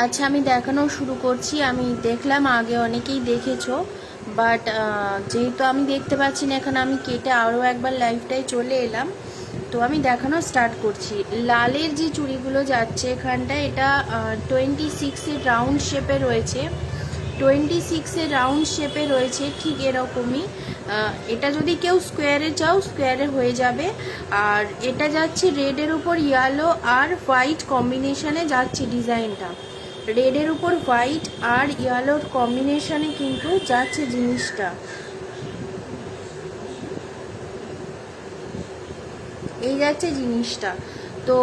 আচ্ছা, আমি দেখানো শুরু করছি। আমি দেখলাম আগে অনেকেই দেখেছো, বাট যেহেতু আমি দেখতে পাচ্ছি না, এখন আমি কেটে আরও একবার লাইভটায় চলে এলাম। তো আমি দেখানো স্টার্ট করছি। লালের যে চুড়িগুলো যাচ্ছে এখানটায়, এটা 26-এর রাউন্ড শেপে রয়েছে। 26-এর রাউন্ড শেপে রয়েছে, ঠিক এরকমই। এটা যদি কেউ স্কোয়ারে চাও, স্কোয়ারে হয়ে যাবে। আর এটা যাচ্ছে রেডের উপর ইয়েলো আর হোয়াইট কম্বিনেশনে যাচ্ছে ডিজাইনটা। রেডের উপর হোয়াইট আর ইয়েলোর কম্বিনেশনে কিন্তু যাচ্ছে জিনিসটা। এই যাচ্ছে জিনিসটা। তো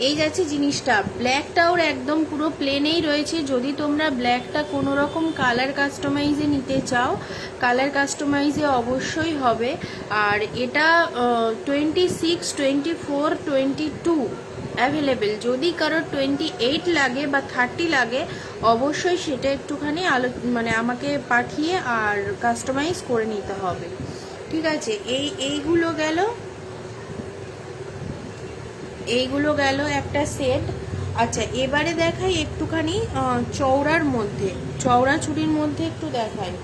এই যাচ্ছে জিনিসটা। ব্ল্যাকটাও একদম পুরো প্লেনেই রয়েছে। যদি তোমরা ব্ল্যাকটা কোনো রকম কালার কাস্টমাইজে নিতে চাও, কালার কাস্টমাইজে অবশ্যই হবে। আর এটা 26, 24, 22 অ্যাভেলেবেল। যদি কারোর 28 লাগে বা 30 লাগে, অবশ্যই সেটা একটুখানি মানে আমাকে পাঠিয়ে আর কাস্টমাইজ করে নিতে হবে। ঠিক আছে, এইগুলো গেল, এইগুলো গেল একটা সেট। আচ্ছা, এবারে দেখাই একটুখানি চওড়ার মধ্যে, চওড়া চুড়ির মধ্যে একটু দেখাই।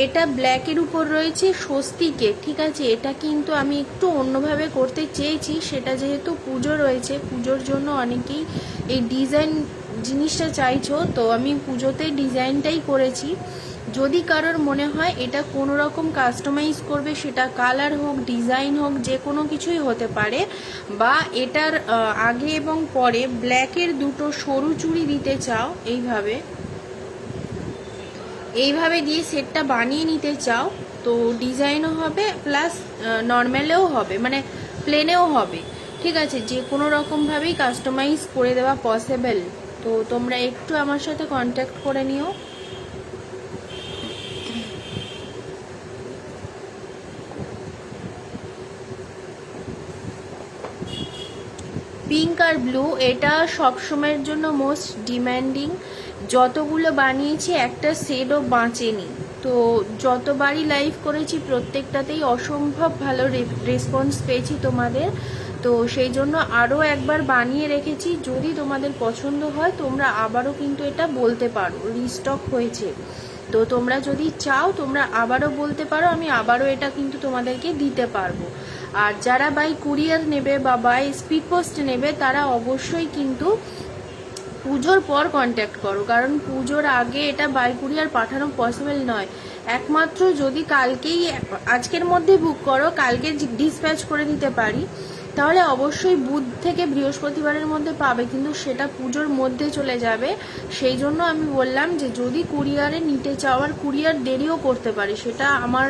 এটা ব্ল্যাকের উপর রয়েছে স্বস্তিকে। ঠিক আছে, এটা কিন্তু আমি একটু অন্যভাবে করতে চেয়েছি। সেটা যেহেতু পুজো রয়েছে, পুজোর জন্য অনেকেই এই ডিজাইন জিনিসটা চাইছো, তো আমি পুজোতে ডিজাইনটাই করেছি। যদি কারোর মনে হয় এটা কোনো রকম কাস্টমাইজ করবে, সেটা কালার হোক, ডিজাইন হোক, যে কোনো কিছুই হতে পারে, বা এটার আগে এবং পরে ব্ল্যাকের দুটো সরু চুড়ি দিতে চাও, এইভাবে এইভাবে দিয়ে সেটটা বানিয়ে নিতে চাও, তো ডিজাইনও হবে প্লাস নর্মালেও হবে, মানে প্লেনেও হবে। ঠিক আছে, যে কোনো রকমভাবেই কাস্টমাইজ করে দেওয়া পসিবল। তো তোমরা একটু আমার সাথে কন্ট্যাক্ট করে নিও। পিঙ্ক আর ব্লু, এটা সবসময়ের জন্য মোস্ট ডিম্যান্ডিং। যতগুলো বানিয়েছি একটা শেডও বাঁচেনি। তো যতবারই লাইভ করেছি প্রত্যেকটাতেই অসম্ভব ভালো রেসপন্স পেয়েছি তোমাদের। তো সেই জন্য আরও একবার বানিয়ে রেখেছি। যদি তোমাদের পছন্দ হয় তোমরা আবারও কিন্তু এটা বলতে পারো, রিস্টক হয়েছে। তো তোমরা যদি চাও তোমরা আবারও বলতে পারো, আমি আবারও এটা কিন্তু তোমাদেরকে দিতে পারবো। আর যারা বাই কুরিয়ার নেবে বা বাই স্পিড পোস্ট নেবে, তারা অবশ্যই কিন্তু পুজোর পর কন্ট্যাক্ট করো, কারণ পুজোর আগে এটা বাই কুরিয়ার পাঠানো পসিবল নয়। একমাত্র যদি কালকেই, আজকের মধ্যে বুক করো, কালকে ডিসপ্যাচ করে দিতে পারি, তাহলে অবশ্যই বুধ থেকে বৃহস্পতিবারের মধ্যে পাবে, কিন্তু সেটা পুজোর মধ্যে চলে যাবে। সেই জন্য আমি বললাম যে যদি কুরিয়ারে নিতে চাও, আর কুরিয়ার দেরিও করতে পারে, সেটা আমার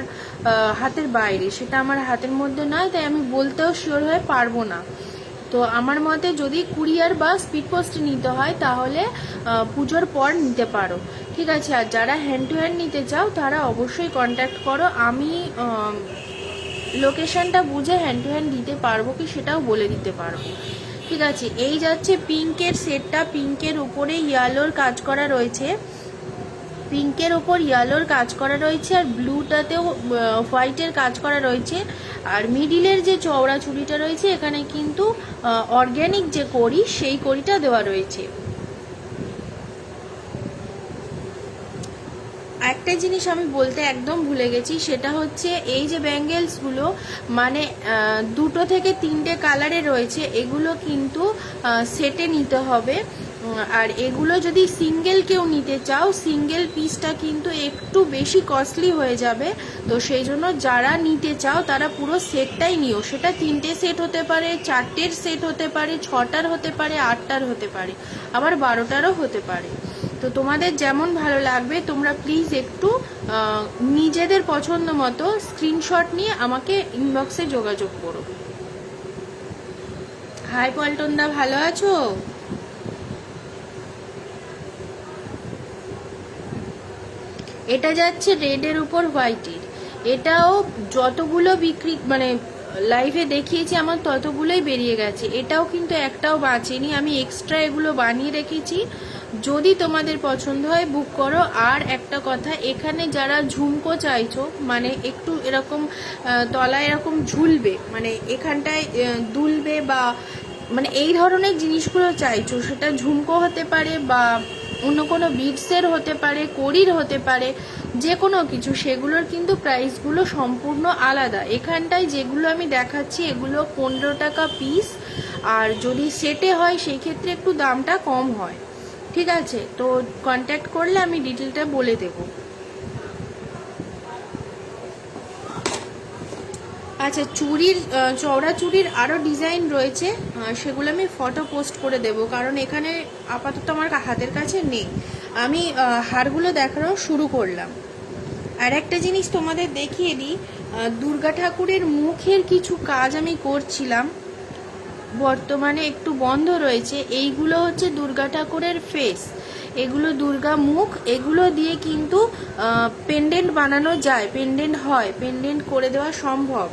হাতের বাইরে, সেটা আমার হাতের মধ্যে নয়, তাই আমি বলতেও শিওর হয়ে পারবো না। তো আমার মতে যদি কুরিয়ার বা স্পিড পোস্ট নিতে হয় তাহলে পুজোর পর নিতে পারো। ঠিক আছে, আর যারা হ্যান্ড টু হ্যান্ড নিতে চাও তারা অবশ্যই কন্ট্যাক্ট করো। আমি লোকেশনটা বুঝে হ্যান্ড টু হ্যান্ড দিতে পারবো কি সেটাও বলে দিতে পারবো। ঠিক আছে, এই যাচ্ছে পিঙ্কের সেটটা। পিঙ্কের উপরে ইয়েলোর কাজ করা রয়েছে, পিঙ্কের ওপর ইয়েলোর কাজ করা রয়েছে, আর ব্লুটাতেও হোয়াইটের কাজ করা রয়েছে। আর মিডিলের যে চওড়া চুড়িটা রয়েছে, এখানে কিন্তু অর্গ্যানিক যে কড়ি, সেই কড়িটা দেওয়া রয়েছে। একটা জিনিস আমি বলতে একদম ভুলে গেছি, সেটা হচ্ছে এই যে ব্যাঙ্গেলসগুলো, মানে 2 থেকে 3টে কালারে রয়েছে, এগুলো কিন্তু সেটে নিতে হবে। আর এগুলো যদি সিঙ্গেল কেউ নিতে চাও, সিঙ্গেল পিসটা কিন্তু একটু বেশি কস্টলি হয়ে যাবে। তো সেই জন্য যারা নিতে চাও তারা পুরো সেটটাই নিও। সেটা 3টে সেট হতে পারে, 4টের সেট হতে পারে, 6টার হতে পারে, 8টার হতে পারে, আবার 12টারও হতে পারে। তো তোমাদের যেমন ভালো লাগবে তোমরা প্লিজ একটু নিজেদের পছন্দ মতো স্ক্রিনশট নিয়ে আমাকে ইনবক্সে যোগাযোগ করো। হাই পল্টনদা, ভালো আছো? এটা যাচ্ছে রেডের উপর হোয়াইটের। এটাও যতগুলো বিক্রি মানে লাইভে দেখিয়েছি আমার ততগুলোই বেরিয়ে গেছে। এটাও কিন্তু একটাও বাঁচেনি, আমি এক্সট্রা এগুলো বানিয়ে রেখেছি। যদি তোমাদের পছন্দ হয় বুক করো। আর একটা কথা, এখানে যারা ঝুমকো চাইছো, মানে একটু এরকম তলায় এরকম ঝুলবে, মানে এখানটায় দুলবে বা মানে এই ধরনের জিনিসগুলো চাইছো, সেটা ঝুমকো হতে পারে বা অন্য কোনো বিটসের হতে পারে, কড়ির হতে পারে, যে কোনো কিছু, সেগুলোর কিন্তু প্রাইসগুলো সম্পূর্ণ আলাদা। এখানটায় যেগুলো আমি দেখাচ্ছি এগুলো 15 টাকা পিস, আর যদি সেটে হয় সেই ক্ষেত্রে একটু দামটা কম হয়। ঠিক আছে, তো কন্ট্যাক্ট করলে আমি ডিটেলটা বলে দেবো। আচ্ছা, চুড়ির চওড়া চুড়ির আরও ডিজাইন রয়েছে, সেগুলো আমি ফটো পোস্ট করে দেব, কারণ এখানে আপাতত আমার হাতের কাছে নেই। আমি হারগুলো দেখানো শুরু করলাম। আর একটা জিনিস তোমাদের দেখিয়ে দিই, দুর্গা ঠাকুরের মুখের কিছু কাজ আমি করছিলাম, বর্তমানে একটু বন্ধ রয়েছে। এইগুলো হচ্ছে দুর্গা ঠাকুরের ফেস, এগুলো দুর্গা মুখ, এগুলো দিয়ে কিন্তু পেন্ডেন্ট বানানো যায়, পেন্ডেন্ট হয়, পেন্ডেন্ট করে দেওয়া সম্ভব।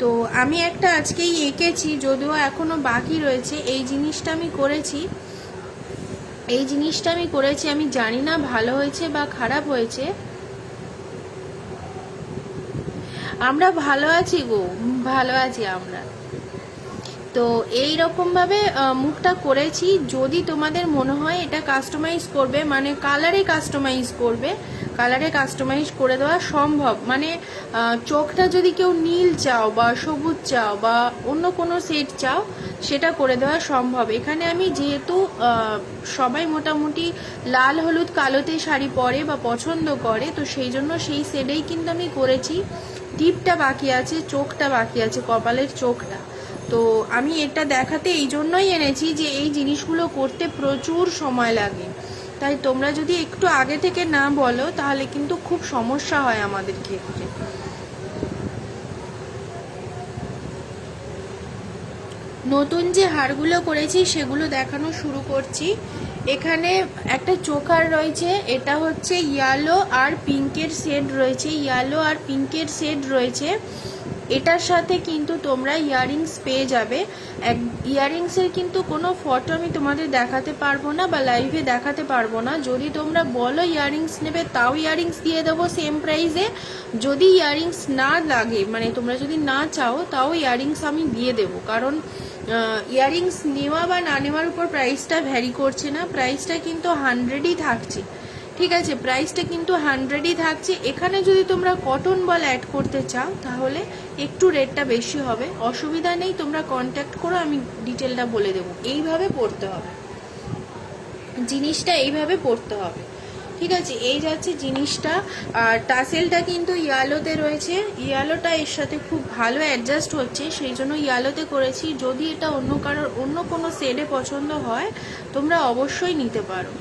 তো আমি একটা আজকেই এঁকেছি, যদিও এখনও বাকি রয়েছে। এই জিনিসটা আমি করেছি, আমি জানি না ভালো হয়েছে বা খারাপ হয়েছে। আমরা ভালো আছি গো, ভালো আছি আমরা। তো এই রকমভাবে মুখটা করেছি। যদি তোমাদের মনে হয় এটা কাস্টমাইজ করবে, মানে কালারে কাস্টমাইজ করে দেওয়া সম্ভব। মানে চোখটা যদি কেউ নীল চাও বা সবুজ চাও বা অন্য কোনো সেট চাও, সেটা করে দেওয়া সম্ভব। এখানে আমি যেহেতু সবাই মোটামুটি লাল হলুদ কালোতে শাড়ি পরে বা পছন্দ করে, তো সেই জন্য সেই সেটেই কিন্তু আমি করেছি। টিপটা বাকি আছে, চোখটা বাকি আছে, কপালের চোখটা। তো আমি এটা দেখাতে এই জন্যই এনেছি যে এই জিনিসগুলো করতে প্রচুর সময় লাগে, তাই তোমরা যদি একটু আগে থেকে না বলো তাহলে কিন্তু খুব সমস্যা হয় আমাদের ক্ষেত্রে। নতুন যে হারগুলো করেছি সেগুলো দেখানো শুরু করছি। এখানে একটা চোকার রয়েছে, এটা হচ্ছে ইয়েলো আর পিঙ্কের শেড রয়েছে, এটার সাথে কিন্তু তোমরা ইয়াররিংস পেয়ে যাবে। ইয়াররিংসের কিন্তু কোনো ফটো আমি তোমাদের দেখাতে পারবো না বা লাইভে দেখাতে পারবো না। যদি তোমরা বলো ইয়াররিংস নেবে, তাও ইয়াররিংস দিয়ে দেবো সেম প্রাইসে। যদি ইয়াররিংস না লাগে, মানে তোমরা যদি না চাও, তাও ইয়াররিংস আমি দিয়ে দেবো, কারণ ইয়াররিংস নেওয়া বা না নেওয়ার উপর প্রাইসটা ভ্যারি করছে না, প্রাইসটা কিন্তু 100ই থাকছে। ঠিক আছে, প্রাইসটা কিন্তু 100ই থাকছে। এখানে যদি তোমরা কটন বল অ্যাড করতে চাও তাহলে একটু রেটটা বেশি হবে, অসুবিধা নেই, তোমরা কন্ট্যাক্ট করো, আমি ডিটেলটা বলে দেবো। এইভাবে পড়তে হবে জিনিসটা, এইভাবে পড়তে হবে। ঠিক আছে, এই যাচ্ছে জিনিসটা। আর টাসেলটা কিন্তু ইয়ালোতে রয়েছে, ইয়ালোটা এর সাথে খুব ভালো অ্যাডজাস্ট হচ্ছে, সেই জন্য ইয়ালোতে করেছি। যদি এটা অন্য কোনো শেডে পছন্দ হয় তোমরা অবশ্যই নিতে পারো।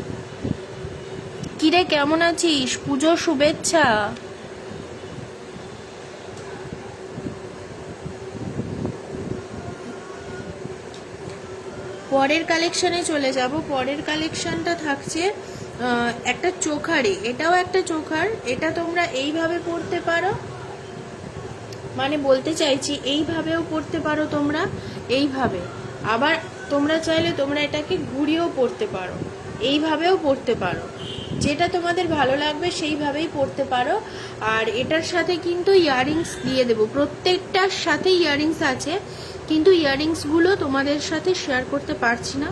কিরে, কেমন আছিস? পুজোর শুভেচ্ছা। পরের কালেকশানে চলে যাব। পরের কালেকশানটা থাকছে একটা চোখারে, এটাও একটা চোখার। এটা তোমরা এইভাবে পরতে পারো, মানে বলতে চাইছি এইভাবেও পরতে পারো তোমরা, এইভাবে। আবার তোমরা চাইলে তোমরা এটাকে ঘুরিয়েও পরতে পারো, এইভাবেও পরতে পারো, যেটা তোমাদের ভালো লাগবে সেইভাবেই পরতে পারো। আর এটার সাথে কিন্তু ইয়াররিংস দিয়ে দেবো, প্রত্যেকটার সাথে ইয়াররিংস আছে, কিন্তু ইয়াররিংসগুলো তোমাদের সাথে শেয়ার করতে পারছি না,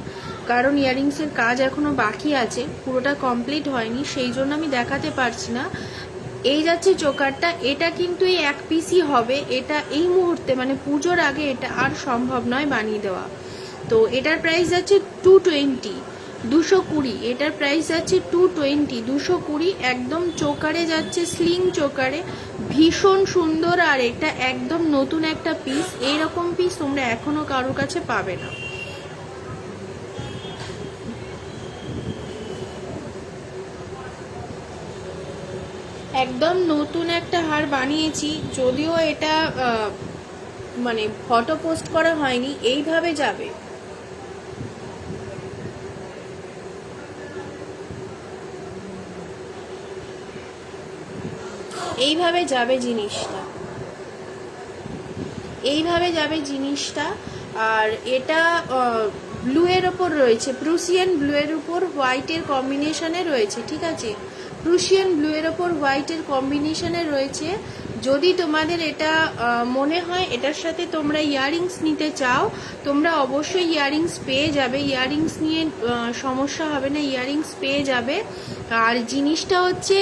কারণ ইয়াররিংসের কাজ এখনও বাকি আছে, পুরোটা কমপ্লিট হয়নি, সেই জন্য আমি দেখাতে পারছি না। এই যাচ্ছে চোকারটা, এটা কিন্তু এই এক পিসই হবে, এটা এই মুহূর্তে মানে পুজোর আগে এটা আর সম্ভব নয় বানিয়ে দেওয়া। তো এটার প্রাইস যাচ্ছে 220, 220। এটার প্রাইস যাচ্ছে 220, 220 একদম চোকারে যাচ্ছে, স্লিং চোকারে, ভীষণ সুন্দর। আর এটা একদম নতুন একটা পিস, এইরকম পিস তোমরা এখনো কারোর কাছে পাবে না। একদম নতুন একটা হার বানিয়েছি, যদিও এটা মানে ফটো পোস্ট করা হয়নি। এইভাবে যাবে, এইভাবে যাবে জিনিসটা, এইভাবে যাবে জিনিসটা। আর এটা ব্লু এর ওপর রয়েছে, প্রুসিয়ান ব্লু এর উপর হোয়াইটের কম্বিনেশনে রয়েছে। ঠিক আছে, প্রুসিয়ান ব্লু এর ওপর হোয়াইটের কম্বিনেশনে রয়েছে, যদি তোমাদের এটা মনে হয় এটার সাথে তোমরা ইয়াররিংস নিতে চাও, তোমরা অবশ্যই ইয়াররিংস পেয়ে যাবে, ইয়াররিংস নিয়ে সমস্যা হবে না, ইয়াররিংস পেয়ে যাবে। আর জিনিসটা হচ্ছে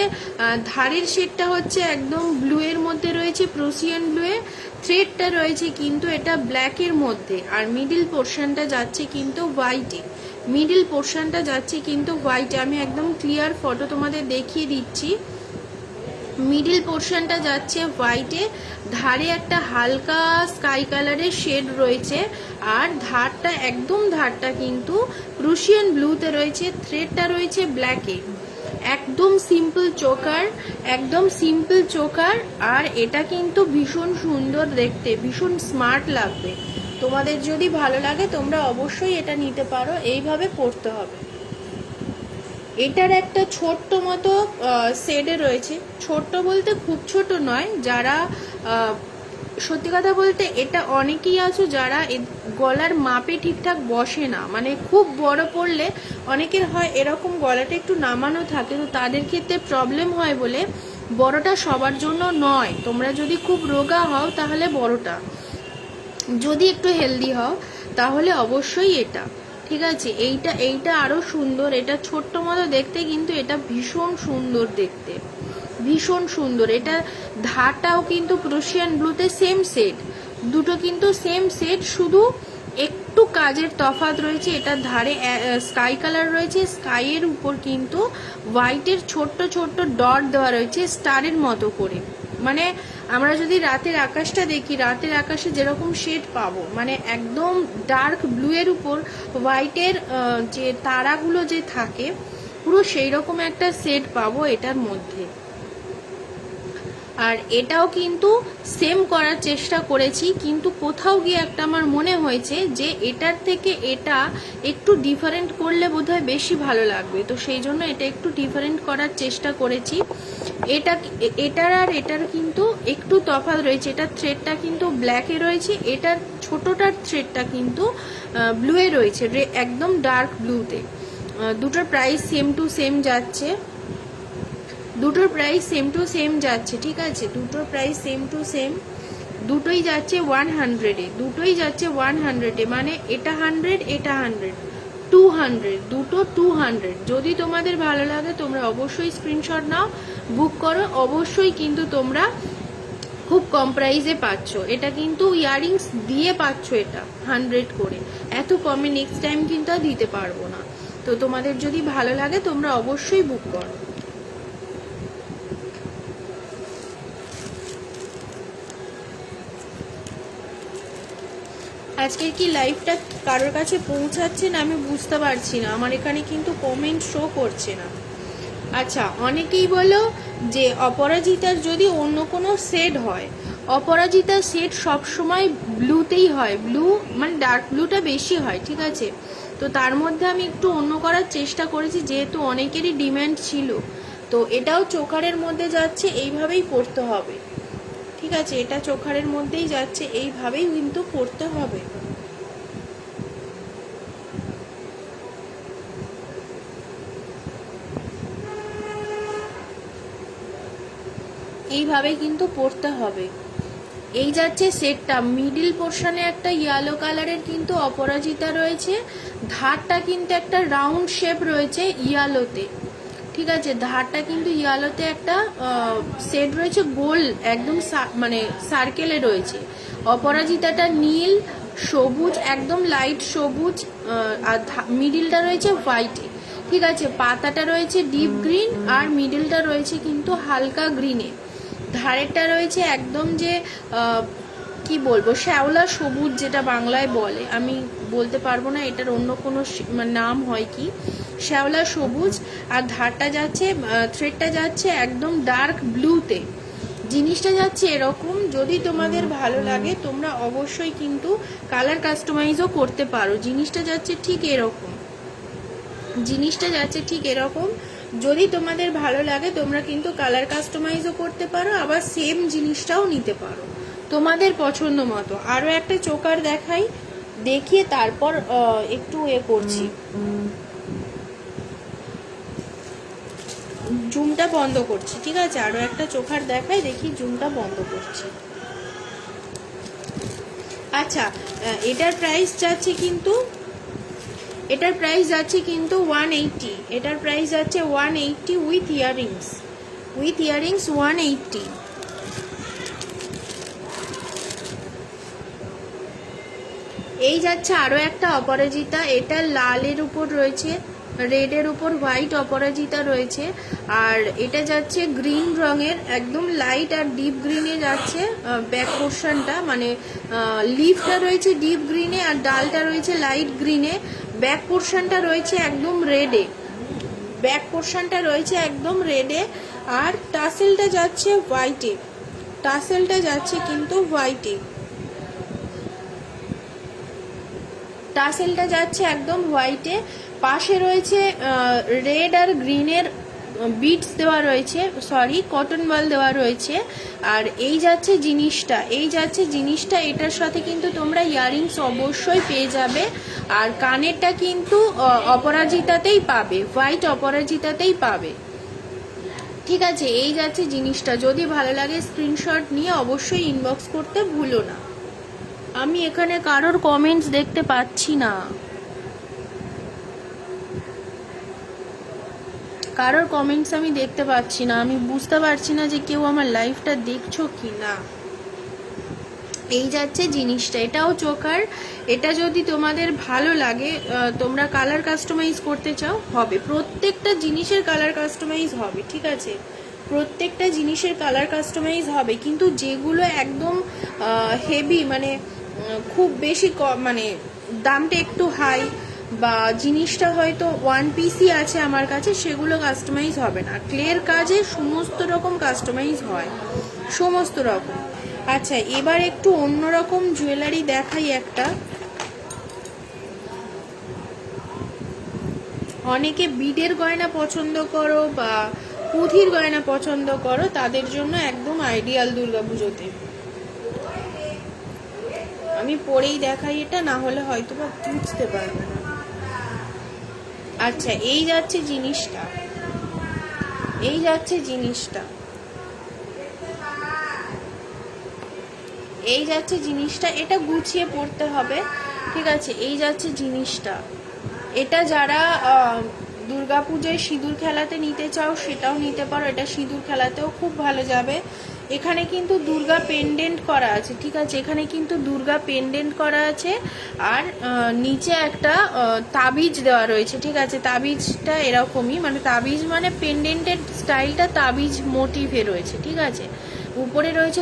ধারের শেডটা হচ্ছে একদম ব্লু এর মধ্যে রয়েছে, প্রুসিয়ান ব্লুয়ে, থ্রেডটা রয়েছে কিন্তু এটা ব্ল্যাকের মধ্যে, আর মিডিল পোর্শনটা যাচ্ছে কিন্তু হোয়াইটে, মিডিল পোর্শনটা যাচ্ছে কিন্তু হোয়াইটে। আমি একদম ক্লিয়ার ফটো তোমাদের দেখিয়ে দিচ্ছি। মিডিল পোর্শনটা যাচ্ছে হোয়াইটে, ধারে একটা হালকা স্কাই কালারের শেড রয়েছে, আর ধারটা কিন্তু প্রুসিয়ান ব্লুতে রয়েছে, থ্রেডটা রয়েছে ব্ল্যাকে। একদম সিম্পল চোকার, আর এটা কিন্তু ভীষণ সুন্দর দেখতে, ভীষণ স্মার্ট লাগবে। তোমাদের যদি ভালো লাগে তোমরা অবশ্যই এটা নিতে পারো, এইভাবে পরতে হবে। এটার একটা ছোট্ট মতো শেডে রয়েছে, ছোট্ট বলতে খুব ছোট নয়, যারা সত্যি কথা বলতে এটা অনেকেই আছো যারা গলার মাপে ঠিকঠাক বসে না, মানে খুব বড় পড়লে অনেকের হয় এরকম গলাটা একটু নামানো থাকে, তো তাদের ক্ষেত্রে প্রবলেম হয় বলে বড়টা সবার জন্য নয়। তোমরা যদি খুব রোগা হও তাহলে বড়টা, যদি একটু হেলদি হও তাহলে অবশ্যই এটা, ঠিক আছে। এইটা আরো সুন্দর, এটা ছোট্ট মতো দেখতে কিন্তু এটা ভীষণ সুন্দর দেখতে, ভীষণ সুন্দর। এটা ধারটাও কিন্তু প্রুসিয়ান ব্লুতে সেম সেট, দুটো কিন্তু সেম সেট, শুধু একটু কাজের তফাৎ রয়েছে। এটার ধারে স্কাই কালার রয়েছে, স্কাইয়ের উপর কিন্তু হোয়াইটের ছোট্ট ছোট্ট ডট দেওয়া রয়েছে স্টারের মতো করে। মানে আমরা যদি রাতের আকাশটা দেখি, রাতের আকাশে যেরকম শেড পাবো, মানে একদম ডার্ক ব্লু এর উপর হোয়াইটের যে তারাগুলো যে থাকে, পুরো সেই রকম একটা শেড পাবো এটার মধ্যে। আর এটাও কিন্তু সেম করার চেষ্টা করেছি, কিন্তু কোথাও গিয়ে একটা আমার মনে হয়েছে যে এটার থেকে এটা একটু ডিফারেন্ট করলে বোধহয় বেশি ভালো লাগবে, তো সেই জন্য এটা একটু ডিফারেন্ট করার চেষ্টা করেছি। এটার কিন্তু একটু তফাৎ রয়েছে, এটার থ্রেডটা কিন্তু ব্ল্যাকে রয়েছে, এটার ছোটটার থ্রেডটা কিন্তু ব্লুয়ে রয়েছে, একদম ডার্ক ব্লুতে। দুটোর প্রাইস সেম টু সেম যাচ্ছে, দুটোর প্রাইস সেম টু সেম যাচ্ছে, ঠিক আছে, দুটোর প্রাইস সেম টু সেম, দুটোই যাচ্ছে 100-এ, দুটোই যাচ্ছে 100-এ, মানে এটা 100, এটা 100, 200, দুটো 200। যদি তোমাদের ভালো লাগে তোমরা অবশ্যই স্ক্রিনশট নাও, বুক করো, অবশ্যই কিন্তু তোমরা খুব কম প্রাইসে পাচ্ছ, এটা কিন্তু ইয়াররিংস দিয়ে পাচ্ছ, এটা 100 করে, এত কমে নেক্সট টাইম কিন্তু আর দিতে পারবো না। তো তোমাদের যদি ভালো লাগে তোমরা অবশ্যই বুক করো। আজকের কি লাইভটা কারোর কাছে পৌঁছাচ্ছে না আমি বুঝতে পারছি না, আমার এখানে কিন্তু কমেন্ট শো করছে না। আচ্ছা, অনেকেই বলো যে অপরাজিতার যদি অন্য কোনো শেড হয়, অপরাজিতার শেড সবসময় ব্লুতেই হয়, ব্লু মানে ডার্ক ব্লুটা বেশি হয়, ঠিক আছে। তো তার মধ্যে আমি একটু অন্য করার চেষ্টা করেছি, যেহেতু অনেকেরই ডিম্যান্ড ছিল। তো এটাও চোকারের মধ্যে যাচ্ছে, এইভাবেই পরতে হবে, ঠিক আছে, এটা চোখারের মধ্যেই যাচ্ছে, এইভাবেই কিন্তু পড়তে হবে। এইভাবেই কিন্তু পড়তে হবে। এই যাচ্ছে সেটটা, মিডিল পোর্শনে একটা ইয়েলো কালারের কিন্তু অপরাজিতা রয়েছে, ধারটা কিন্তু একটা রাউন্ড শেপ রয়েছে ইয়েলোতে, ঠিক আছে, ধারটা কিন্তু ইয়েলোতে একটা সেট রয়েছে, গোল একদম মানে সার্কেলে রয়েছে। অপরাজিতাটা নীল সবুজ, একদম লাইট সবুজ, আর মিডিলটা রয়েছে হোয়াইটে, ঠিক আছে, পাতাটা রয়েছে ডিপ গ্রিন, আর মিডিলটা রয়েছে কিন্তু হালকা গ্রিনে, ধারেরটা রয়েছে একদম যে কি বলবো শ্যাওলা সবুজ, যেটা বাংলায় বলে, আমি বলতে পারবো না এটার অন্য কোনো নাম হয় কি, শ্যাওলা সবুজ। আর ধারটা যাচ্ছে, থ্রেডটা যাচ্ছে একদম ডার্ক ব্লুতে, জিনিসটা যাচ্ছে এরকম। যদি তোমাদের ভালো লাগে তোমরা অবশ্যই কিন্তু কালার কাস্টমাইজও করতে পারো, জিনিসটা যাচ্ছে ঠিক এরকম, জিনিসটা যাচ্ছে ঠিক এরকম। যদি তোমাদের ভালো লাগে তোমরা কিন্তু কালার কাস্টমাইজও করতে পারো, আবার সেম জিনিসটাও নিতে পারো তোমাদের পছন্দ মতো। আরও একটা চোকার দেখাই, দেখিয়ে তারপর একটু করছি। জুমটা বন্ধ করছি, ঠিক আছে? আরও একটা চোখার দেখাই, দেখি জুমটা বন্ধ করছি। আচ্ছা, এটার প্রাইস যাচ্ছে কিন্তু 180। এটার প্রাইস যাচ্ছে 180 উইথ ইয়ারিংস। 180। এই যাচ্ছে আরও একটা অপরাজিতা। এটা লালের উপর রয়েছে, রেডের উপর হোয়াইট অপরাজিতা রয়েছে। আর এটা যাচ্ছে গ্রিন রঙের, একদম লাইট আর ডিপ গ্রিনে যাচ্ছে ব্যাক পোর্শনটা, মানে লিফটা রয়েছে ডিপ গ্রিনে আর ডালটা রয়েছে লাইট গ্রিনে। ব্যাক পোর্শনটা রয়েছে একদম রেডে, আর টাসেলটা যাচ্ছে হোয়াইটে, কিন্তু হোয়াইটে, টাসেলটা যাচ্ছে একদম হোয়াইটে। পাশে রয়েছে রেড আর গ্রিনের বিটস দেওয়া রয়েছে, সরি কটন বল দেওয়া রয়েছে। আর এই যাচ্ছে জিনিসটা, এটার সাথে কিন্তু তোমরা ইয়ারিংস অবশ্যই পেয়ে যাবে। আর কানেরটা কিন্তু অপরাজিতাতেই পাবে, হোয়াইট অপরাজিতাতেই পাবে, ঠিক আছে? এই যাচ্ছে জিনিসটা। যদি ভালো লাগে স্ক্রিনশট নিয়ে অবশ্যই ইনবক্স করতে ভুলো না। আমি এখানে কারোর কমেন্টস দেখতে পাচ্ছি না, আমি দেখতে পাচ্ছি না। আমি বুঝতে পারছি না যে কেউ আমার লাইভটা দেখছো কি না। এই যাচ্ছে জিনিসটা, এটাও চোকার। এটা যদি তোমাদের ভালো লাগে, তোমরা কালার কাস্টমাইজ করতে চাও, হবে। প্রত্যেকটা জিনিসের কালার কাস্টমাইজ হবে, ঠিক আছে? প্রত্যেকটা জিনিসের কালার কাস্টমাইজ হবে, কিন্তু যেগুলো একদম হেভি, মানে খুব বেশি মানে দামটা একটু হাই, বা জিনিসটা হয়তো ওয়ান পিসই আছে আমার কাছে, সেগুলো কাস্টমাইজ হবে না। ক্লের কাজে সমস্ত রকম কাস্টমাইজ হয়, সমস্ত রকম। আচ্ছা, এবার একটু অন্যরকম জুয়েলারি দেখাই একটা। অনেকে বিডের গয়না পছন্দ করো বা পুঁথির গয়না পছন্দ করো, তাদের জন্য একদম আইডিয়াল দুর্গাপুজোতে। আমি পরেই দেখাই এটা, না হলে হয়তো বা বুঝতে পারবে না। আচ্ছা, এই যাচ্ছে জিনিসটা, এটা গুছিয়ে পড়তে হবে, ঠিক আছে? এই যাচ্ছে জিনিসটা। এটা যারা দুর্গাপূজায় সিঁদুর খেলাতে নিতে চাও সেটাও নিতে পারো, এটা সিঁদুর খেলাতেও খুব ভালো যাবে। এখানে কিন্তু দুর্গা পেন্ডেন্ট করা আছে, ঠিক আছে? এখানে কিন্তু দুর্গা পেন্ডেন্ট করা আছে, আর নিচে একটা তাবিজ দেওয়া রয়েছে, ঠিক আছে? তাবিজটা এরকমই, মানে তাবিজ মানে পেন্ডেন্টের স্টাইলটা তাবিজ মোটিভে রয়েছে, ঠিক আছে? উপরে রয়েছে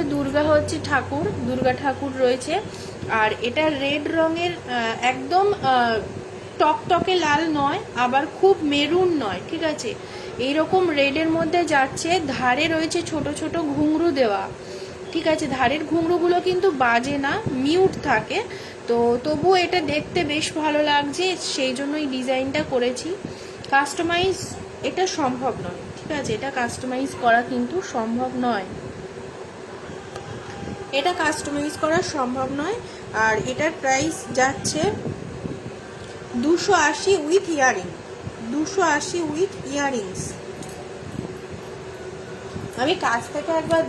দুর্গা ঠাকুর রয়েছে। আর এটা রেড রঙের, একদম টকটকে লাল নয়, আবার খুব মেরুন নয়, ঠিক আছে? এইরকম রেডের মধ্যে যাচ্ছে। ধারে রয়েছে ছোট ছোট ঘুঙরু দেওয়া, ঠিক আছে? ধারের ঘুঙরুগুলো কিন্তু বাজে না, মিউট থাকে। তো তবুও এটা দেখতে বেশ ভালো লাগছে, সেই জন্য এই ডিজাইনটা করেছি। কাস্টমাইজ এটা সম্ভব নয়, ঠিক আছে? এটা কাস্টমাইজ করা কিন্তু সম্ভব নয়, আর এটার প্রাইস যাচ্ছে 280 উইথ ইয়ারিংস। আমি কাছ থেকে একবার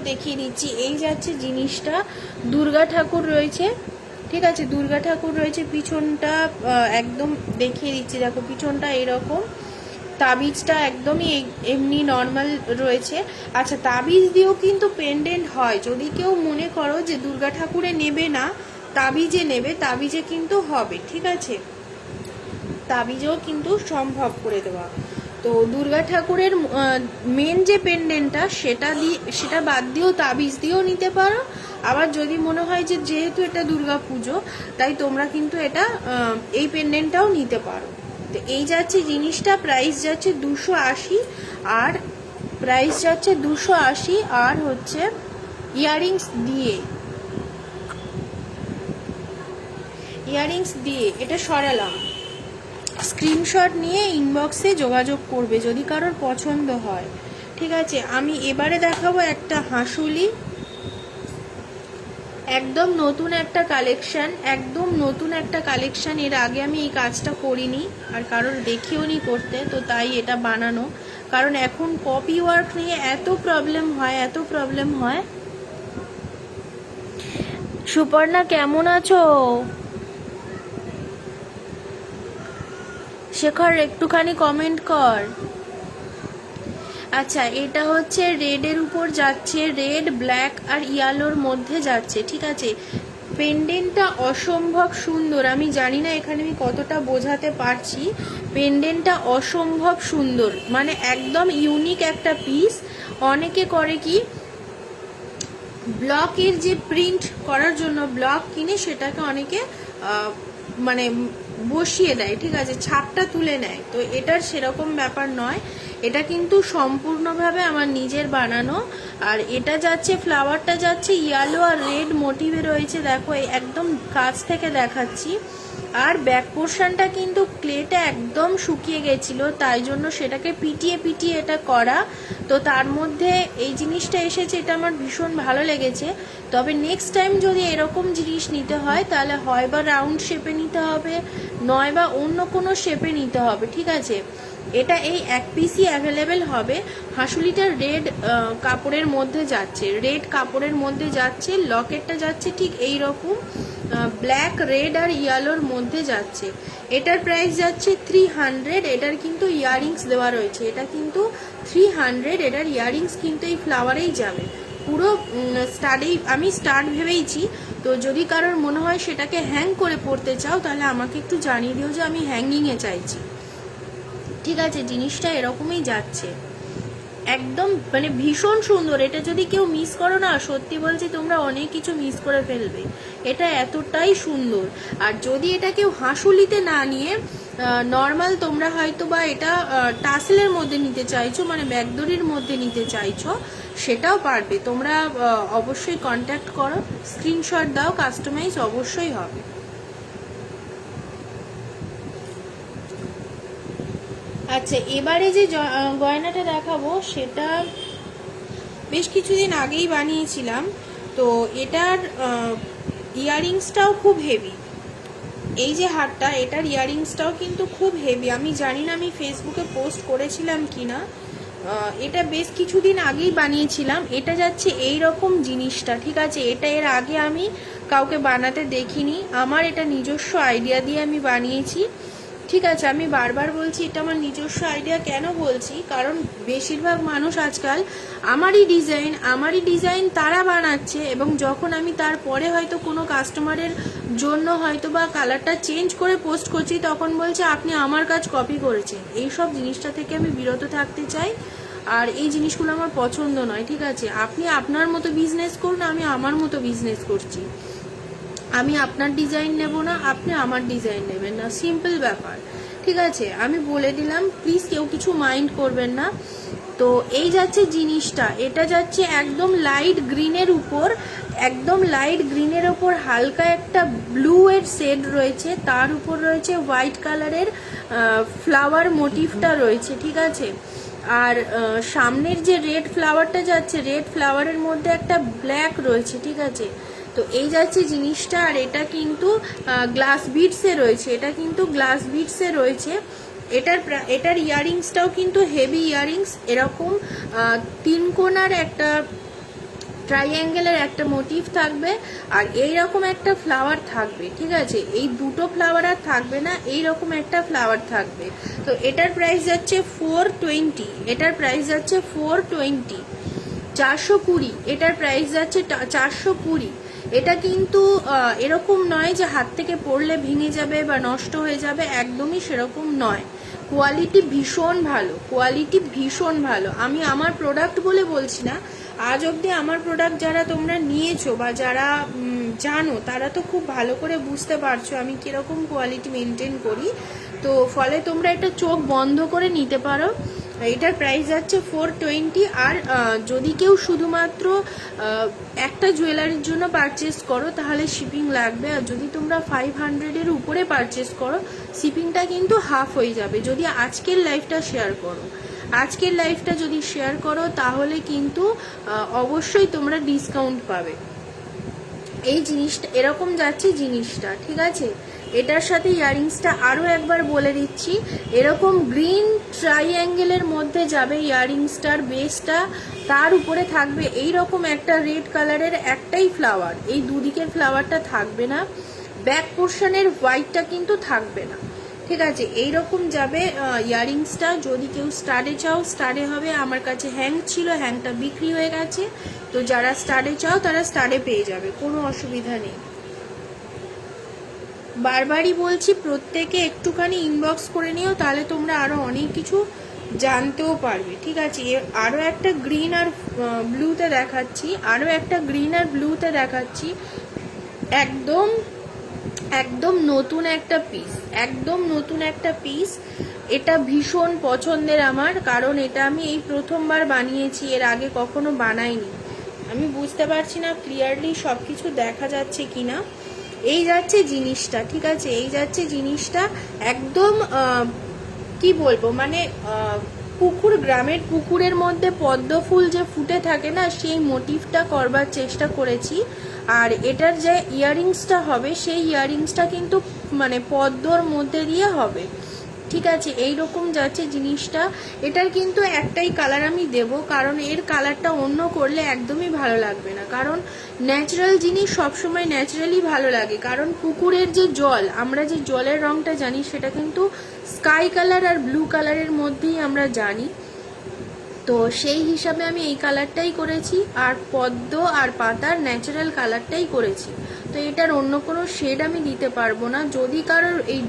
দেখিয়ে দিচ্ছি। এই যাচ্ছে জিনিসটা। দুর্গা ঠাকুর রয়েছে, ঠিক আছে? দুর্গা ঠাকুর রয়েছে, পিছনটা একদম দেখিয়ে দিচ্ছি, দেখো পিছনটা এরকম। তাবিজটা একদমই এমনি নর্মাল রয়েছে। আচ্ছা, তাবিজ দিয়েও কিন্তু পেন্ডেন্ট হয়। যদি কেউ মনে করো যে দুর্গা ঠাকুরে নেবে না, তাবিজে নেবে, তাবিজে কিন্তু হবে, ঠিক আছে? তাবিজেও কিন্তু সম্ভব করে দেওয়া। তো দুর্গা ঠাকুরের মেন যে পেন্ডেন্টটা, সেটা বাদ দিয়েও তাবিজ দিয়েও নিতে পারো। আবার যদি মনে হয় যে যেহেতু এটা দুর্গা পুজো, তাই তোমরা কিন্তু এটা এই পেন্ডেন্টটাও নিতে পারো। তো এই যাচ্ছে জিনিসটা, প্রাইস যাচ্ছে 280, আর হচ্ছে ইয়ারিংস দিয়ে এটা সরালাম। স্ক্রিনশট নিয়ে ইনবক্সে যোগাযোগ করবে যদি কারোর পছন্দ হয়, ঠিক আছে? আমি এবারে দেখাবো একটা হাঁসুলি। একদম নতুন একটা কালেকশন, একদম নতুন একটা কালেকশন। এর আগে আমি এই কাজটা করিনি আর কারোর দেখিও নি করতে, তো তাই এটা বানানো। কারণ এখন কপি ওয়ার্ক নিয়ে এত প্রবলেম হয়, এত প্রবলেম হয়। সুপর্ণা কেমন আছো? শেখর একটুখানি কমেন্ট কর। আচ্ছা, এটা হচ্ছে রেডের উপর যাচ্ছে, রেড ব্ল্যাক আর ইয়েলোর মধ্যে যাচ্ছে, ঠিক আছে। পেন্ডেন্টটা অসম্ভব সুন্দর, আমি জানি না এখানে আমি কতটা বোঝাতে পারছি। পেন্ডেন্টটা অসম্ভব সুন্দর, মানে একদম ইউনিক একটা পিস। অনেকে করে কি, ব্লকের যে প্রিন্ট করার জন্য ব্লক কিনে সেটাকে অনেকে মানে বসিয়ে দেয়, ঠিক আছে, ছাপটা তুলে নেয়। তো এটার সেরকম ব্যাপার নয়, এটা কিন্তু সম্পূর্ণভাবে আমার নিজের বানানো। আর এটা যাচ্ছে, ফ্লাওয়ারটা যাচ্ছে ইয়েলো আর রেড মোটিভে রয়েছে, দেখো একদম কাছ থেকে দেখাচ্ছি। আর ব্যাক পোর্শনটা কিন্তু ক্লেটা একদম শুকিয়ে গেছিলো, তাই জন্য সেটাকে পিটিয়ে পিটিয়ে এটা করা। তো তার মধ্যে এই জিনিসটা এসেছে, এটা আমার ভীষণ ভালো লেগেছে। তবে নেক্সট টাইম যদি এরকম জিনিস নিতে হয় তাহলে হয় বা রাউন্ড শেপে নিতে হবে, নয় বা অন্য কোনো শেপে নিতে হবে, ঠিক আছে। এটা এই এক পিসই অ্যাভেলেবেল হবে। হাঁসুলিটা রেড কাপড়ের মধ্যে যাচ্ছে, রেড কাপড়ের মধ্যে যাচ্ছে, লকেটটা যাচ্ছে ঠিক এই রকম ব্ল্যাক রেড আর ইয়েলোর মধ্যে যাচ্ছে। এটার প্রাইস যাচ্ছে 300। এটার কিন্তু ইয়াররিংস দেওয়া রয়েছে, এটা কিন্তু 300। এটার ইয়াররিংস কিন্তু এই ফ্লাওয়ারেই যাবে, পুরো স্টাডেই আমি স্টার্ট ভেবেইছি। তো যদি কারোর মনে হয় সেটাকে হ্যাং করে পড়তে চাও তাহলে আমাকে একটু জানিয়ে দিও যে আমি হ্যাঙ্গিংয়ে চাইছি, ঠিক আছে। জিনিসটা এরকমই যাচ্ছে, একদম মানে ভীষণ সুন্দর। এটা যদি কেউ মিস করো না, সত্যি বলছি তোমরা অনেক কিছু মিস করে ফেলবে, এটা এতটাই সুন্দর। আর যদি এটা কেউ হাঁসুলিতে না নিয়ে নর্মাল, তোমরা হয়তো বা এটা টাসেলের মধ্যে নিতে চাইছো, মানে ব্যাগদড়ির মধ্যে নিতে চাইছো, সেটাও পারবে। তোমরা অবশ্যই কন্ট্যাক্ট করো, স্ক্রিনশট দাও, কাস্টমাইজ অবশ্যই হবে। আচ্ছা, এবারে যে গয়নাটা দেখাবো সেটা বেশ কিছুদিন আগেই বানিয়েছিলাম। তো এটার ইয়াররিংসটাও খুব হেভি, এই যে হারটা, এটার ইয়াররিংসটাও কিন্তু খুব হেভি। আমি জানি না আমি ফেসবুকে পোস্ট করেছিলাম কিনা, এটা বেশ কিছুদিন আগেই বানিয়েছিলাম। এটা যাচ্ছে এই রকম জিনিসটা, ঠিক আছে। এটা এর আগে আমি কাউকে বানাতে দেখিনি, আমার এটা নিজস্ব আইডিয়া দিয়ে আমি বানিয়েছি, ঠিক আছে। আমি বারবার বলছি এটা আমার নিজস্ব আইডিয়া। কেন বলছি, কারণ বেশিরভাগ মানুষ আজকাল আমারই ডিজাইন তারা বানাচ্ছে, এবং যখন আমি তারপরে হয়তো কোনো কাস্টমারের জন্য হয়তো বা কালারটা চেঞ্জ করে পোস্ট করছি, তখন বলছে আপনি আমার কাজ কপি করেছেন। এইসব জিনিসটা থেকে আমি বিরত থাকতে চাই, আর এই জিনিসগুলো আমার পছন্দ নয়, ঠিক আছে। আপনি আপনার মতো বিজনেস করুন, আমি আমার মতো বিজনেস করছি। আমি আপনার ডিজাইন নেব না, আপনি আমার ডিজাইন নেবেন না, সিম্পল ব্যাপার, ঠিক আছে। আমি বলে দিলাম, প্লিজ কেউ কিছু মাইন্ড করবেন না। তো এই যাচ্ছে জিনিসটা, এটা যাচ্ছে একদম লাইট গ্রিনের উপর, একদম লাইট গ্রিনের উপর হালকা একটা ব্লু এর শেড রয়েছে, তার উপর রয়েছে হোয়াইট কালারের ফ্লাওয়ার মোটিভটা রয়েছে, ঠিক আছে। আর সামনের যে রেড ফ্লাওয়ারটা যাচ্ছে, রেড ফ্লাওয়ারের মধ্যে একটা ব্ল্যাক রয়েছে, ঠিক আছে। তো এই যাচ্ছে জিনিসটা। আর এটা কিন্তু গ্লাস বিটসে রয়েছে, এটা কিন্তু গ্লাস বিটসে রয়েছে। এটার ইয়াররিংসটাও কিন্তু হেভি ইয়াররিংস, এরকম 3 কোণার একটা ট্রাইঅ্যাঙ্গেলের একটা মোটিভ থাকবে, আর এইরকম একটা ফ্লাওয়ার থাকবে, ঠিক আছে। এই দুটো ফ্লাওয়ার আর থাকবে না, এইরকম একটা ফ্লাওয়ার থাকবে। তো এটার প্রাইস যাচ্ছে 420, এটার প্রাইস যাচ্ছে 420, 420। এটার প্রাইস যাচ্ছে 420। এটা কিন্তু এরকম নয় যে হাত থেকে পড়লে ভেঙে যাবে বা নষ্ট হয়ে যাবে, একদমই সেরকম নয়। কোয়ালিটি ভীষণ ভালো, কোয়ালিটি ভীষণ ভালো। আমি আমার প্রোডাক্ট বলে বলছি না, আজ অবধি আমার প্রোডাক্ট যারা তোমরা নিয়েছো বা যারা জানো, তারা তো খুব ভালো করে বুঝতে পারছো আমি কীরকম কোয়ালিটি মেনটেন করি। তো ফলে তোমরা এটা চোখ বন্ধ করে নিতে পারো। এটার প্রাইস যাচ্ছে 420। আর যদি কেউ শুধুমাত্র একটা জুয়েলারির জন্য পারচেস করো তাহলে শিপিং লাগবে, আর যদি তোমরা 500-এর উপরে পারচেস করো শিপিংটা কিন্তু হাফ হয়ে যাবে। যদি আজকের লাইফটা শেয়ার করো, আজকের লাইফটা যদি শেয়ার করো তাহলে কিন্তু অবশ্যই তোমরা ডিসকাউন্ট পাবে, এই জিনিসটা এরকম যাচ্ছে জিনিসটা, ঠিক আছে। এটার সাথে ইয়াররিংসটা আরও একবার বলে দিচ্ছি, এরকম গ্রিন ট্রাইঅ্যাঙ্গেলের মধ্যে যাবে ইয়াররিংসটার বেসটা, তার উপরে থাকবে এই রকম একটা রেড কালারের একটাই ফ্লাওয়ার, এই দুদিকের ফ্লাওয়ারটা থাকবে না, ব্যাক পোর্শনের হোয়াইটটা কিন্তু থাকবে না, ঠিক আছে। এইরকম যাবে ইয়াররিংসটা। যদি কেউ স্টাডে চাও স্টাডে হবে, আমার কাছে হ্যাং ছিল, হ্যাংটা বিক্রি হয়ে গেছে, তো যারা স্টাডে চাও তারা স্টাডে পেয়ে যাবে, কোনো অসুবিধা নেই। বারবারই বলছি প্রত্যেকে একটুখানি ইনবক্স করে নিও, তাহলে তোমরা আরও অনেক কিছু জানতেও পারবে, ঠিক আছে। আরও একটা গ্রিন আর ব্লুতে দেখাচ্ছি, আরও একটা গ্রিন আর ব্লুতে দেখাচ্ছি, একদম একদম নতুন একটা পিস, একদম নতুন একটা পিস। এটা ভীষণ পছন্দের আমার, কারণ এটা আমি এই প্রথমবার বানিয়েছি, এর আগে কখনো বানাইনি। আমি বুঝতে পারছি না ক্লিয়ারলি সব কিছু দেখা যাচ্ছে কিনা। এই যাচ্ছে জিনিসটা, ঠিক আছে, এই যাচ্ছে জিনিসটা, একদম কি বলবো, মানে পুকুর, গ্রামের পুকুরের মধ্যে পদ্ম ফুল যে ফুটে থাকে না, সেই মোটিভটা করবার চেষ্টা করেছি। আর এটার যে ইয়াররিংসটা হবে, সেই ইয়াররিংসটা কিন্তু মানে পদ্মর মধ্যে দিয়ে হবে, ঠিক আছে। এই রকম যাচ্ছে জিনিসটা। এটার কিন্তু একটাই কালার আমি দেব, কারণ এর কালারটা অন্য করলে একদমই ভালো লাগবে না, কারণ ন্যাচারাল জিনিস সবসময় ন্যাচারালি ভালো লাগে। কারণ পুকুরের যে জল, আমরা যে জলের রঙটা জানি সেটা কিন্তু স্কাই কালার আর ব্লু কালারের মধ্যেই আমরা জানি, তো সেই হিসাবে আমি এই কালারটাই করেছি, আর পদ্ম আর পাতার ন্যাচারাল কালারটাই করেছি। তো এটার অন্য কোনো শেড আমি দিতে পারবো না। যদি কারোর এই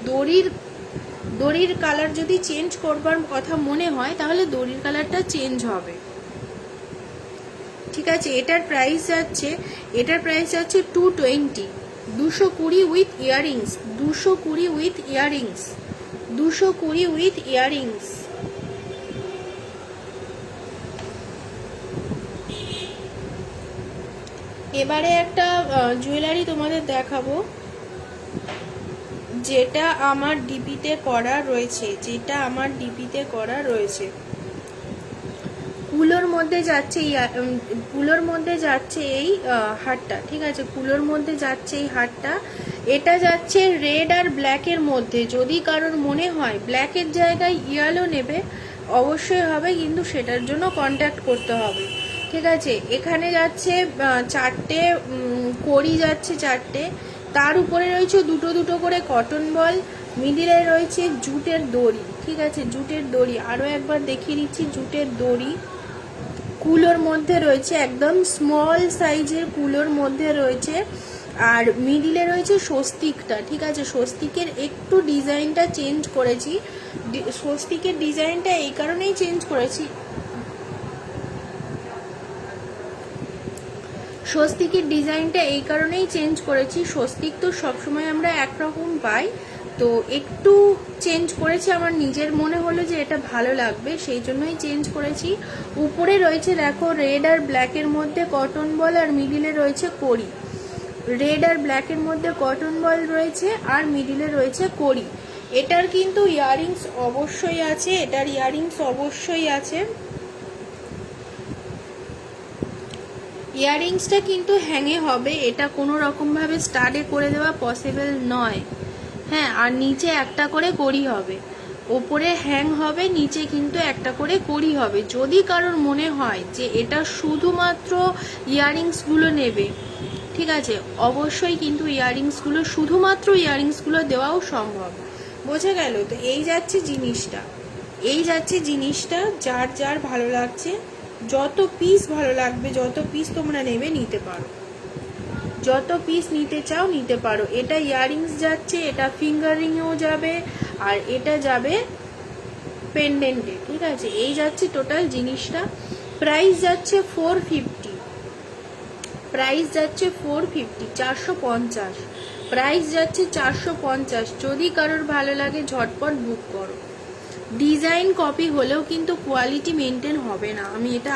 দড়ির কালার যদি চেঞ্জ করবার কথা মনে হয়, তাহলে দড়ির কালারটা চেঞ্জ হবে, ঠিক আছে। এটার প্রাইস যাচ্ছে 220, 220 with earrings, 220 with earrings, 220 with earrings. এবারে একটা জুয়েলারি তোমাদের দেখাবো, যেটা আমার ডিপিতে করা রয়েছে, কুলোর মধ্যে যাচ্ছে এই হারটা, ঠিক আছে, কুলোর মধ্যে যাচ্ছে এই হারটা। এটা যাচ্ছে রেড আর ব্ল্যাকের মধ্যে। যদি কারোর মনে হয় ব্ল্যাকের জায়গায় ইয়েলো নেবে, অবশ্যই হবে, কিন্তু সেটার জন্য কন্ট্যাক্ট করতে হবে, ঠিক আছে। এখানে যাচ্ছে 4টে কড়ি যাচ্ছে, 4টে, তার উপরে রয়েছে দুটো দুটো করে কটন বল, মিডিলে রয়েছে জুটের দড়ি, ঠিক আছে, জুটের দড়ি। আরও একবার দেখিয়ে দিচ্ছি, জুটের দড়ি কুলোর মধ্যে রয়েছে, একদম স্মল সাইজের কুলোর মধ্যে রয়েছে, আর মিডিলে রয়েছে স্বস্তিকটা, ঠিক আছে। স্বস্তিকের একটু ডিজাইনটা চেঞ্জ করেছি, স্বস্তিকের ডিজাইনটা এই কারণেই চেঞ্জ করেছি, স্বস্তিক তো সবসময় আমরা একরকম পাই, তো একটু চেঞ্জ করেছি, আমার নিজের মনে হলো যে এটা ভালো লাগবে, সেই জন্যই চেঞ্জ করেছি। উপরে রয়েছে দেখো রেড আর ব্ল্যাকের মধ্যে কটন বল, আর মিডিলে রয়েছে কড়ি, রেড আর ব্ল্যাকের মধ্যে কটন বল রয়েছে, আর মিডিলে রয়েছে কড়ি। এটার কিন্তু ইয়াররিংস অবশ্যই আছে, ইয়াররিংসটা কিন্তু হ্যাঙে হবে, এটা কোনো রকমভাবে স্টাডে করে দেওয়া পসিবল নয়, হ্যাঁ। আর নিচে একটা করে কড়ি হবে, ওপরে হ্যাং হবে, নিচে কিন্তু একটা করে কড়ি হবে। যদি কারোর মনে হয় যে এটা শুধুমাত্র ইয়াররিংসগুলো নেবে, ঠিক আছে, অবশ্যই কিন্তু শুধুমাত্র ইয়াররিংসগুলো দেওয়াও সম্ভব, বোঝা গেল। তো এই যাচ্ছে জিনিসটা, যার যার ভালো লাগছে, যত পিস ভালো লাগবে, যত পিস তোমরা নেবে নিতে পারো, যত পিস নিতে চাও নিতে পারো। এটা ইয়াররিংস যাচ্ছে, এটা ফিঙ্গার রিংয়েও যাবে, আর এটা যাবে পেন্ডেন্টে, ঠিক আছে। এই যাচ্ছে টোটাল জিনিসটা। প্রাইস যাচ্ছে 450, 450, প্রাইস যাচ্ছে 450। যদি কারোর ভালো লাগে ঝটপট বুক করো। ডিজাইন কপি হলেও কিন্তু কোয়ালিটি মেনটেন হবে না, আমি এটা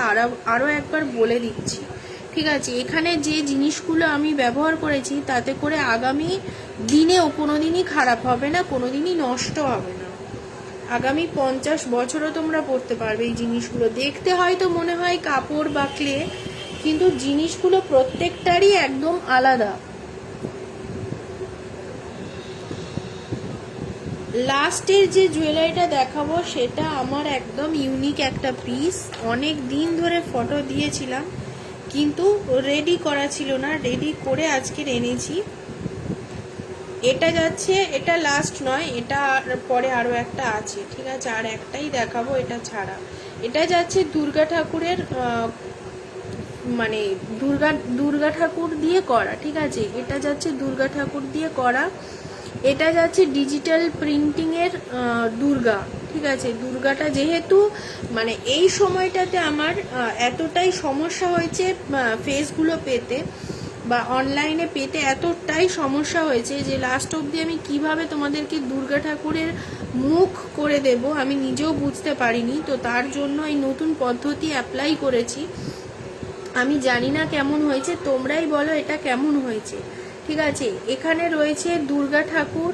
আরও একবার বলে দিচ্ছি, ঠিক আছে। এখানে যে জিনিসগুলো আমি ব্যবহার করেছি, তাতে করে আগামী দিনেও কোনো দিনই খারাপ হবে না, কোনো দিনই নষ্ট হবে না, আগামী 50 বছরও তোমরা পরতে পারবে এই জিনিসগুলো। দেখতে হয়তো মনে হয় কাপড় বা ক্লে, কিন্তু জিনিসগুলো প্রত্যেকটারই একদম আলাদা। লাস্টের যে জুয়েলারিটা দেখাবো সেটা আমার একদম ইউনিক একটা পিস। অনেক দিন ধরে ফটো দিয়েছিলাম কিন্তু রেডি করা ছিল না, রেডি করে আজকের এনেছি। এটা যাচ্ছে, এটা লাস্ট নয়, এটা পরে আরও একটা আছে, ঠিক আছে, আর একটাই দেখাবো এটা ছাড়া। এটা যাচ্ছে দুর্গা ঠাকুরের মানে দুর্গা ঠাকুর দিয়ে করা, ঠিক আছে, এটা যাচ্ছে দুর্গা ঠাকুর দিয়ে করা। এটা যাচ্ছে ডিজিটাল প্রিন্টিংয়ের দুর্গা, ঠিক আছে। দুর্গাটা যেহেতু মানে এই সময়টাতে আমার এতটাই সমস্যা হয়েছে ফেসগুলো পেতে বা অনলাইনে পেতে, এতটাই সমস্যা হয়েছে যে লাস্ট অবধি আমি কিভাবে তোমাদেরকে দুর্গা ঠাকুরের মুখ করে দেব আমি নিজেও বুঝতে পারিনি। তো তার জন্য এই নতুন পদ্ধতি অ্যাপ্লাই করেছি। আমি জানি না কেমন হয়েছে, তোমরাই বলো এটা কেমন হয়েছে, ঠিক আছে। এখানে রয়েছে দুর্গা ঠাকুর,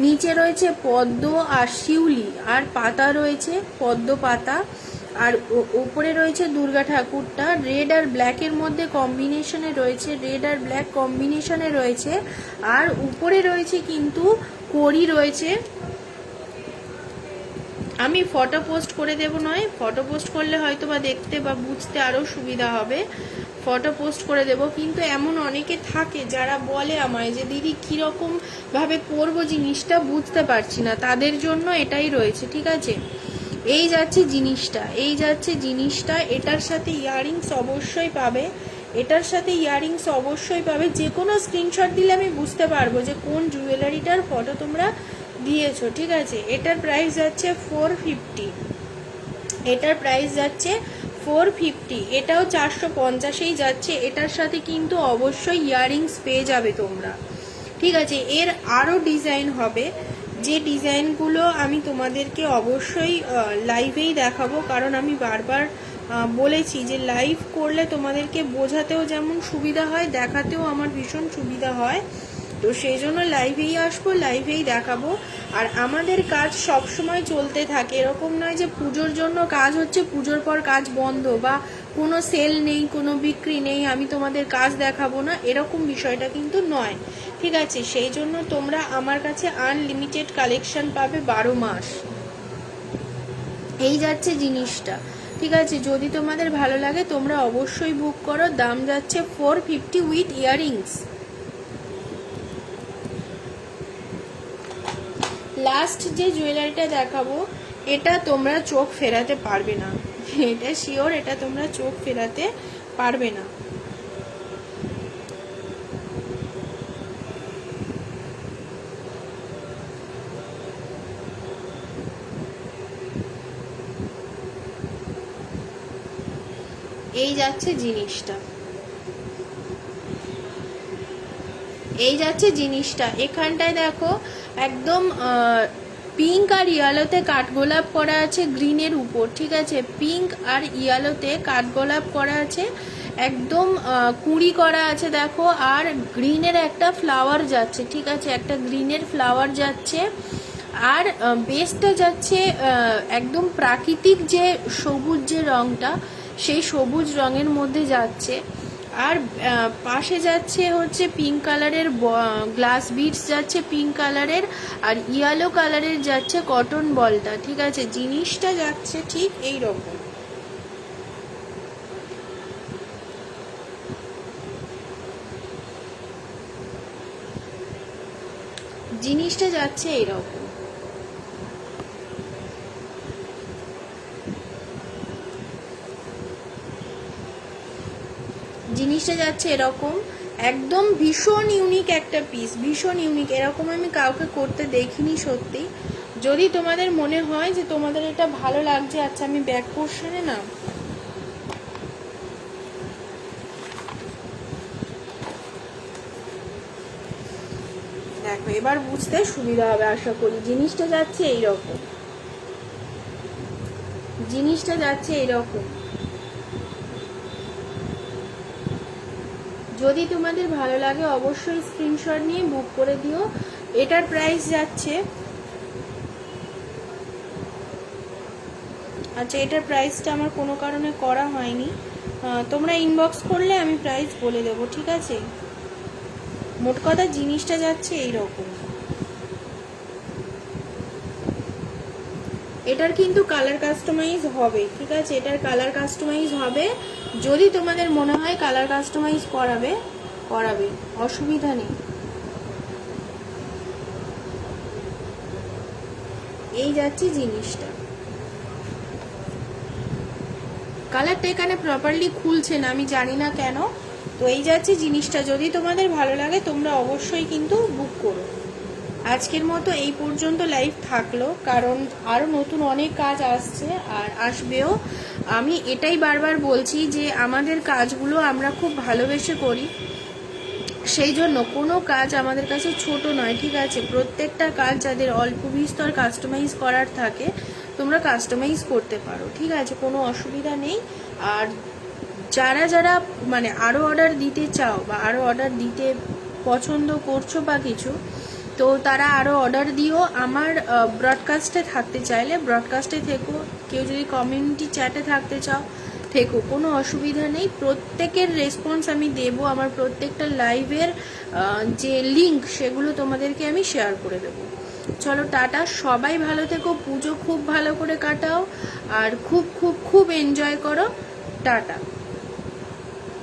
নিচে রয়েছে পদ্ম আর শিউলি, আর পাতা রয়েছে পদ্ম পাতা, আর উপরে রয়েছে দুর্গা ঠাকুরটা রেড আর ব্ল্যাকের মধ্যে কম্বিনেশনে রয়েছে, রেড আর ব্ল্যাক কম্বিনেশনে রয়েছে। আর উপরে রয়েছে কিন্তু কড়ি রয়েছে। আমি ফটো পোস্ট করে দেব, নয় ফটো পোস্ট করলে হয়তো বা দেখতে বা বুঝতে আরও সুবিধা হবে, ফটো পোস্ট করে দেব। কিন্তু এমন অনেকে থাকে যারা বলে আমায় যে দিদি কীরকমভাবে করবো জিনিসটা বুঝতে পারছি না, তাদের জন্য এটাই রয়েছে, ঠিক আছে। এই যাচ্ছে জিনিসটা, এই যাচ্ছে জিনিসটা, এটার সাথে ইয়াররিংস অবশ্যই পাবে, এটার সাথে ইয়াররিংস অবশ্যই পাবে। যে কোনো স্ক্রিনশট দিলে আমি বুঝতে পারবো যে কোন জুয়েলারিটার ফটো তোমরা দিয়েছো, ঠিক আছে। এটার প্রাইস যাচ্ছে 450, এটার প্রাইস যাচ্ছে 450, এটাও 450এই যাচ্ছে। এটার সাথে কিন্তু অবশ্যই ইয়াররিংস পেয়ে যাবে তোমরা, ঠিক আছে। এর আরও ডিজাইন হবে, যে ডিজাইনগুলো আমি তোমাদেরকে অবশ্যই লাইভেই দেখাবো, কারণ আমি বারবার বলেছি যে লাইভ করলে তোমাদেরকে বোঝাতেও যেমন সুবিধা হয়, দেখাতেও আমার ভীষণ সুবিধা হয়। তো সেই জন্য লাইভেই আসবো, লাইভেই দেখাবো। আর আমাদের কাজ সব সময় চলতে থাকে, এরকম নয় যে পুজোর জন্য কাজ হচ্ছে পুজোর পর কাজ বন্ধ, বা কোনো সেল নেই, কোনো বিক্রি নেই, আমি তোমাদের কাজ দেখাবো না, এরকম বিষয়টা কিন্তু নয়, ঠিক আছে। সেই জন্য তোমরা আমার কাছে আনলিমিটেড কালেকশন পাবে 12 মাস। এই যাচ্ছে জিনিসটা, ঠিক আছে। যদি তোমাদের ভালো লাগে তোমরা অবশ্যই বুক করো। দাম যাচ্ছে 450 উইথ ইয়াররিংস। লাস্ট যে জুয়েলারিটা দেখাবো এটা তোমরা চোখ ফেরাতে পারবে না, এটা শিওর, এটা তোমরা চোখ ফেরাতে পারবে না। এই যাচ্ছে জিনিসটা, এই যাচ্ছে জিনিসটা। এখানটায় দেখো একদম পিঙ্ক আর ইয়েলোতে কাঠগোলাপ করা আছে গ্রিনের উপর, ঠিক আছে। পিঙ্ক আর ইয়েলোতে কাঠগোলাপ করা আছে, একদম কুঁড়ি করা আছে দেখো, আর গ্রিনের একটা ফ্লাওয়ার যাচ্ছে, ঠিক আছে, একটা গ্রিনের ফ্লাওয়ার যাচ্ছে। আর বেসটা যাচ্ছে একদম প্রাকৃতিক যে সবুজ যে রঙটা, সেই সবুজ রঙের মধ্যে যাচ্ছে। আর পাশে যাচ্ছে হচ্ছে পিঙ্ক কালারের গ্লাস বিটস যাচ্ছে পিঙ্ক কালারের, আর ইয়েলো কালারের যাচ্ছে কটন বলটা, ঠিক আছে। জিনিসটা যাচ্ছে ঠিক এই রকম, জিনিসটা যাচ্ছে এইরকম। জিনিসটা যাচ্ছে এরকম, একদম ভীষণ ইউনিক একটা পিস, ভীষণ ইউনিক, এরকম আমি কাউকে করতে দেখিনি সত্যি। যদি তোমাদের মনে হয় যে তোমাদের এটা ভালো লাগছে, আচ্ছা আমি ব্যাক পোর্শনে না দেখো, এবার বুঝতে সুবিধা হবে আশা করি। জিনিসটা যাচ্ছে এইরকম, জিনিসটা যাচ্ছে এইরকম। যদি তোমাদের ভালো লাগে অবশ্যই স্ক্রিনশট নিয়ে বুক করে দিও। এটার প্রাইস যাচ্ছে, আচ্ছা এটার প্রাইসটা আমার কোনো কারণে করা হয়নি, তোমরা ইনবক্স করলে আমি প্রাইস বলে দেবো, ঠিক আছে? মোট কথা জিনিসটা যাচ্ছে এইরকম। এটার কিন্তু কালার কাস্টমাইজ হবে, ঠিক আছে? এটার কালার কাস্টমাইজ হবে, যদি তোমাদের মনে হয় কালার কাস্টমাইজ করাবে করাবে, অসুবিধা নেই। এই যাচ্ছে জিনিসটা। কালারটা এখানে প্রপারলি খুলছে না, আমি জানি না কেন। তো এই যাচ্ছে জিনিসটা, যদি তোমাদের ভালো লাগে তোমরা অবশ্যই কিন্তু বুক করো। আজকের মতো এই পর্যন্ত লাইভ থাকলো, কারণ আরও নতুন অনেক কাজ আসছে আর আসবেও। আমি এটাই বারবার বলছি যে আমাদের কাজগুলো আমরা খুব ভালোবেসে করি, সেই জন্য কোনো কাজ আমাদের কাছে ছোট নয়, ঠিক আছে? প্রত্যেকটা কাজ যাদের অল্প বিস্তর কাস্টমাইজ করার থাকে তোমরা কাস্টমাইজ করতে পারো, ঠিক আছে? কোনো অসুবিধা নেই। আর যারা যারা মানে আরও অর্ডার দিতে চাও বা আরও অর্ডার দিতে পছন্দ করছো বা কিছু, তো তারা আরও অর্ডার দিও। আমার ব্রডকাস্টে থাকতে চাইলে ব্রডকাস্টে থেকো, কেউ যদি কমিউনিটি চ্যাটে থাকতে চাও থেকো, কোনো অসুবিধা নেই। প্রত্যেকের রেসপন্স আমি দেব, আমার প্রত্যেকটা লাইভের যে লিঙ্ক সেগুলো তোমাদেরকে আমি শেয়ার করে দেবো। চলো টাটা, সবাই ভালো থেকো, পুজো খুব ভালো করে কাটাও আর খুব খুব খুব এনজয় করো। টাটা।